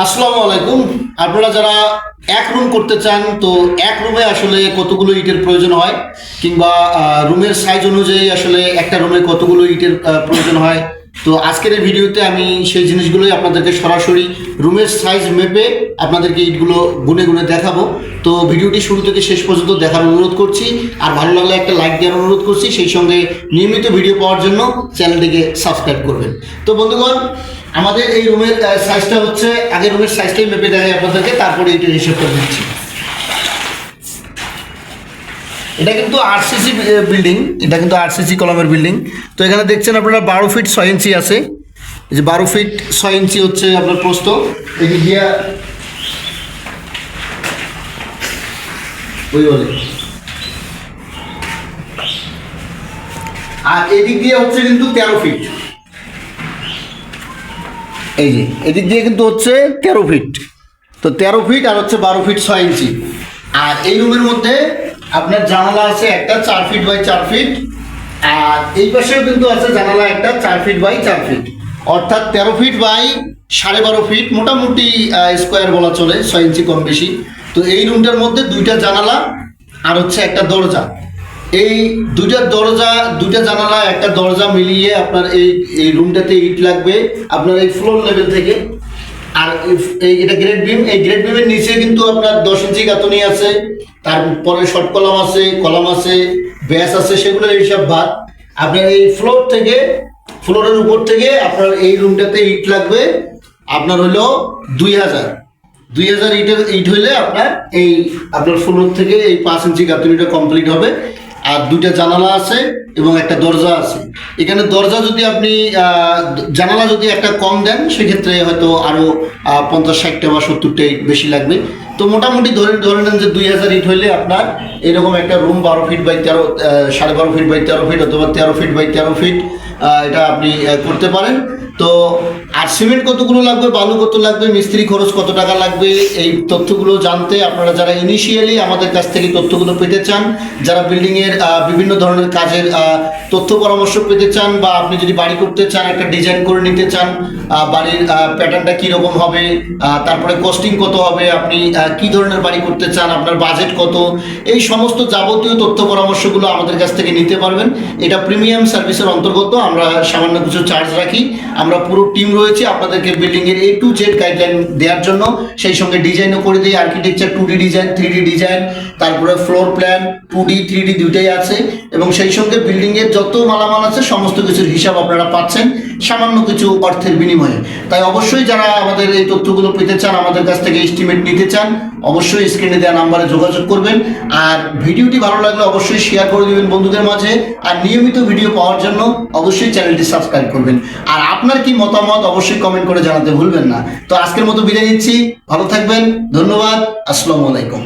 আসসালামু আলাইকুম। আপনারা যারা এক রুম করতে চান, তো এক রুমে আসলে কতগুলো ইটের প্রয়োজন হয়, কিংবা রুমের সাইজ অনুযায়ী আসলে একটা রুমে কতগুলো ইটের প্রয়োজন হয়, তো আজকের এই ভিডিওতে আমি সেই জিনিসগুলোই আপনাদেরকে সরাসরি রুমের সাইজ মেপে আপনাদেরকে ইটগুলো গুনে গুনে দেখাবো। তো ভিডিওটি শুরু থেকে শেষ পর্যন্ত দেখার অনুরোধ করছি, আর ভালো লাগলে একটা লাইক দেওয়ার অনুরোধ করছি। সেই সঙ্গে নিয়মিত ভিডিও পাওয়ার জন্য চ্যানেলটিকে সাবস্ক্রাইব করবেন। তো বন্ধুগণ, আমাদের এই রুমের সাইজটা হচ্ছে, আগে রুমের সাইজটাই মেপে দেখাই আপনাদেরকে, তারপরে এটার হিসাব করে দিচ্ছি। এটা কিন্তু আরসিসি বিল্ডিং, এটা কিন্তু আরসিসি কলমের বিল্ডিং। তো এখানে দেখছেন আপনারা 12 ফিট 6 ইঞ্চি আছে। এই যে 12 ফিট 6 ইঞ্চি হচ্ছে আপনার প্রস্থ। এদিক দিয়ে ওই বলে, আর এদিক দিয়ে হচ্ছে কিন্তু 13 ফিট। এই যে এদিক দিয়ে কিন্তু হচ্ছে 13 ফিট। তো 13 ফিট আর হচ্ছে 12 ফিট 6 ইঞ্চি। আর এই রুমের মধ্যে আপনার জানালা আছে একটা 4 ফিট বাই 4 ফিট, আর এই পাশেও কিন্তু আছে জানালা একটা 4 ফিট বাই 4 ফিট, অর্থাৎ 13 ফিট বাই 12.5 ফিট, মোটামুটি স্কোয়ার বলা চলে, 6 ইঞ্চি কম বেশি। তো এই রুমটার মধ্যে দুইটা জানালা আর হচ্ছে একটা দরজা। এই দুইটা জানালা একটা দরজা মিলিয়ে আপনার এই রুমটাতে ইট লাগবে আপনার এই ফ্লোর লেভেল থেকে। আর এটা গ্রেড বিম, এই গ্রেড বিমের নিচে কিন্তু আপনার 10 ইঞ্চি গাঁথনি আছে, তারপরে শর্ট কলাম আছে, ব্যাস আছে, সেগুলোর হিসাব বাদ। আপনার এই ফ্লোরের উপর থেকে আপনার এই রুমটাতে ইট লাগবে আপনার হলো 2000 ইট হইলে আপনার ফ্লোর থেকে এই 5 ইঞ্চি গাঁথনিটা কমপ্লিট হবে। আর দুইটা জানালা আছে এবং একটা দরজা আছে। এখানে দরজা যদি আপনি জানালা যদি একটা কম দেন, সেক্ষেত্রে হয়তো আরও 50-60টা বা 70টা ইট বেশি লাগবে। তো মোটামুটি ধরে নেন যে 2000 ইট হইলে আপনার এরকম একটা room 12 feet by 12.5 feet by 13 feet অথবা 13 ফিট বাই 13 ফিট এটা আপনি করতে পারেন। তো আর সিমেন্ট কতগুলো লাগবে, বালু কত লাগবে, মিস্ত্রি খরচ কত টাকা লাগবে, এই তথ্যগুলো জানতে আপনারা যারা ইনিশিয়ালি আমাদের কাছ থেকে তথ্যগুলো পেতে চান, যারা বিল্ডিংয়ের বিভিন্ন ধরনের কাজের তথ্য পরামর্শ পেতে চান, বা আপনি যদি বাড়ি করতে চান, একটা ডিজাইন করে নিতে চান, বাড়ির প্যাটার্নটা কীরকম হবে, তারপরে কস্টিং কত হবে, আপনি কি ধরনের বাড়ি করতে চান, আপনার বাজেট কত, এই সমস্ত যাবতীয় তথ্য পরামর্শগুলো আমাদের কাছ থেকে নিতে পারবেন। এটা প্রিমিয়াম সার্ভিসের অন্তর্গত। আমরা সামান্য কিছু চার্জ রাখি। আমরা পুরো টিম রয়েছে আপনাদেরকে বিল্ডিংয়ের A to Z গাইডলাইন দেওয়ার জন্য। সেই সঙ্গে ডিজাইনও করে দিই, architecture 2D design, 3D design, তারপরে ফ্লোর প্ল্যান 2D 3D দুইটাই আছে। এবং সেই সঙ্গে বিল্ডিংয়ের যত মালামাল আছে সমস্ত কিছুর হিসাব আপনারা পাচ্ছেন সামান্য কিছু অর্থের বিনিময়ে। তাই অবশ্যই যারা আমাদের এই তথ্যগুলো পেতে চান, আমাদের কাছ থেকে এস্টিমেট নিতে চান, অবশ্যই স্ক্রিনে দেওয়া নাম্বারে যোগাযোগ করবেন। আর ভিডিওটি ভালো লাগলে অবশ্যই শেয়ার করে দেবেন বন্ধুদের মাঝে। আর নিয়মিত ভিডিও পাওয়ার জন্য অবশ্যই চ্যানেলটি সাবস্ক্রাইব করবেন। আর আপনার কি মতামত অবশ্যই কমেন্ট করে জানাতে ভুলবেন না। তো আজকের মতো বিদায় নিচ্ছি, ভালো থাকবেন, ধন্যবাদ, আসসালামু আলাইকুম।